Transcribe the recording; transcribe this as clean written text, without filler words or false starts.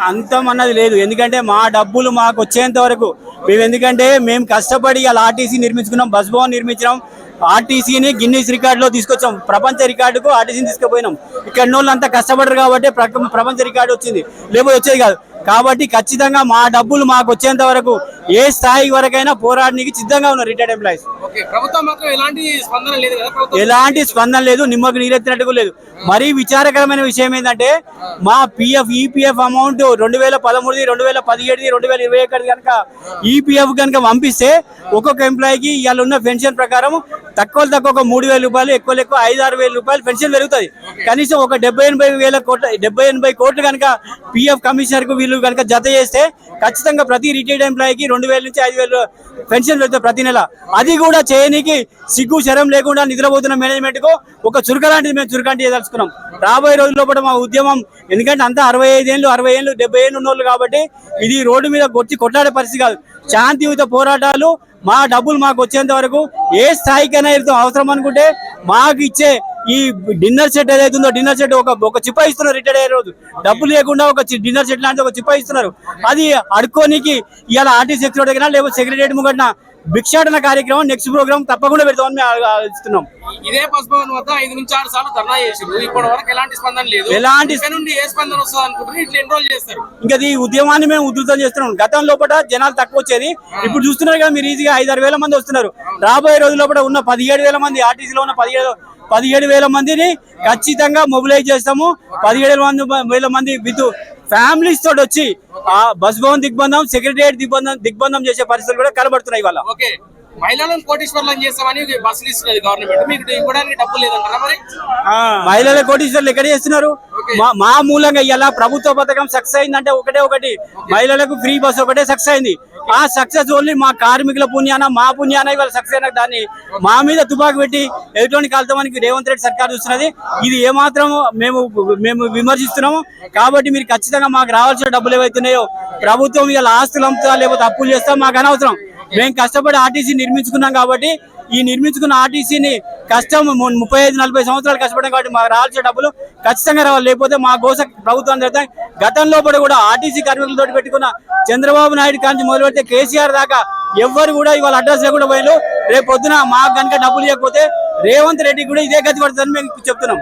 అంతం అన్నది లేదు. ఎందుకంటే మా డబ్బులు మాకు వచ్చేంత వరకు ఎందుకంటే మేము కష్టపడి అలా ఆర్టీసీ నిర్మించుకున్నాం, బస్ భవన్ నిర్మించినాం, ఆర్టీసీని గిన్నీస్ రికార్డులో తీసుకొచ్చాం, ప్రపంచ రికార్డుకు ఆర్టీసీని తీసుకుపోయినాం. ఇక్కడ వాళ్ళు అంతా కష్టపడరు కాబట్టి ప్రపంచ రికార్డు వచ్చింది, లేకపోతే వచ్చేది కాదు. కాబట్టి ఖచ్చితంగా మా డబ్బులు మాకు వచ్చేంత వరకు ఏ స్థాయి వరకైనా పోరాడడానికి సిద్ధంగా ఉన్నారు రిటైర్డ్ ఎంప్లాయీస్. ఎలాంటి స్పందన లేదు, నిమ్మకు నీరెత్తినట్టుగా లేదు. మరీ విచారకరమైన విషయం ఏంటంటే మా పిఎఫ్ ఈపీఎఫ్ అమౌంట్ 2013, 2017, 2021 కనుక ఈపీఎఫ్ కనుక పంపిస్తే ఒక్కొక్క ఎంప్లాయీకి ఇవాళ ఉన్న పెన్షన్ ప్రకారం తక్కువ ఒక 3,000 రూపాయలు, ఎక్కువ 5-6 రూపాయలు పెన్షన్ పెరుగుతుంది. కనీసం ఒక 70-80 కోట్లు కనుక పిఎఫ్ కమిషనర్ కు వీళ్ళు కనుక జత చేస్తే ఖచ్చితంగా ప్రతి రిటైర్డ్ ఎంప్లాయీకి 2,000 నుంచి 5,000 పెన్షన్ పెడతారు ప్రతి నెల. అది కూడా చేయడానికి సిగ్గు శరం లేకుండా నిద్రపోతున్న మేనేజ్మెంట్ కు ఒక చురుక లాంటిది మేము చురుకంటి చేయదలుచుకున్నాం. రాబోయే రోజుల్లో కూడా మా ఉద్యమం, ఎందుకంటే అంతా 65 ఏళ్ళు, 60 ఏళ్ళు, 70 ఏళ్ళు ఉన్నోళ్ళు కాబట్టి ఇది రోడ్డు మీద కొట్లాడే పరిస్థితి కాదు. శాంతియుత పోరాటాలు, మా డబ్బులు మాకు వచ్చేంత వరకు ఏ స్థాయికైనా వెళ్తాం. అవసరం అనుకుంటే మాకు ఇచ్చే ఈ డిన్నర్ సెట్ ఏదైతుందో, డిన్నర్ సెట్ ఒక చిప్ప ఇస్తున్నారు. రిటైర్డ్ అయ్యే రోజు డబ్బులు లేకుండా ఒక డిన్నర్ సెట్ లాంటి ఒక చిప్ప ఇస్తున్నారు. అది అడుక్కోనికి ఇవాళ ఆర్టీసీ సెక్రటరీ దగ్గర లేకపోతే సెక్రటరీ ముంగట భిక్షాటన కార్యక్రమం నెక్స్ట్ ప్రోగ్రామ్ తప్పకుండా పెడతామని మేము ఆలోచిస్తున్నాం. ఇదే బస్ భవన్ వద్ద 5 నుంచి 6 సార్లు ధర్నా చేశారు. ఇప్పటి వరకు ఎలాంటి స్పందన లేదు. నుండి ఏ స్పందన వస్తుంది అనుకుంటారు? ఇట్లా ఎన్రోల్ చేస్తారు. ఇంకా ఈ ఉద్యమాన్ని మేము ఉధృతం చేస్తున్నాం. గతంలో జనాలు తక్కువ వచ్చేది, ఇప్పుడు చూస్తున్నారు కదా మీరు, ఈజీగా 5-6 వేల మంది వస్తున్నారు. రాబోయే రోజుల్లో ఉన్న 17,000 మంది, ఆర్టీసీలో ఉన్న 17,000 మందిని ఖచ్చితంగా మొబిలైజ్ చేస్తాము. 17,000 మంది విత్ ఫ్యామిలీస్ తోటి వచ్చి ఆ బస్ భవన్ దిగ్బంధం, సెక్రటరియట్ దిగ్బంధం చేసే పరిస్థితులు కూడా కనబడుతున్నాయి. ఇవాళ మహిళలను కోటీశ్వర్లను చేస్తామని బస్సులు ఇస్తున్నది గవర్నమెంట్, మీకు ఇవ్వడానికి డబ్బులు లేదంటారా? మరి మహిళల కోటీశ్వర్లు ఎక్కడ చేస్తున్నారు? మా మూలంగా ఇలా ప్రభుత్వ పథకం సక్సెస్ అయిందంటే ఒకటి, మహిళలకు ఫ్రీ బస్ ఒకటే సక్సెస్ అయింది. ఆ సక్సెస్ ఓన్లీ మా కార్మికుల పుణ్యాన, మా పుణ్యాన ఇవాళ సక్సెస్ అయిన దాన్ని మా మీద తుపాకు పెట్టి ఎలక్ట్రానిక్ కాల్తామని రేవంత్ రెడ్డి సర్కార్ చూస్తున్నది. ఇది ఏమాత్రం మేము విమర్శిస్తున్నాము. కాబట్టి మీరు ఖచ్చితంగా మాకు రావాల్సిన డబ్బులు ఏవైతున్నాయో ప్రభుత్వం ఇలా ఆస్తులు అమ్ముతా లేకపోతే అప్పులు చేస్తా మాకు అనవసరం. మేము కష్టపడి ఆర్టీసీ నిర్మించుకున్నాం కాబట్టి ఈ నిర్మించుకున్న ఆర్టీసీని కష్టం 35-40 సంవత్సరాలు కష్టపడ్డాం కాబట్టి మాకు రావాల్సిన డబ్బులు ఖచ్చితంగా రావాలి. లేకపోతే మా కోసం ప్రభుత్వం జరుగుతాయి. గతంలో కూడా ఆర్టీసీ కార్మికులతో పెట్టుకున్న చంద్రబాబు నాయుడు కానీ మొదలు పెడితే కేసీఆర్ దాకా ఎవ్వరు కూడా ఇవాళ అడ్రస్ లేకుండా పోయిన రేపు పొద్దున మాకు కనుక డబ్బులు ఇవ్వకపోతే రేవంత్ రెడ్డి కూడా ఇదే గతి పడుతుందని మేము చెప్తున్నాం.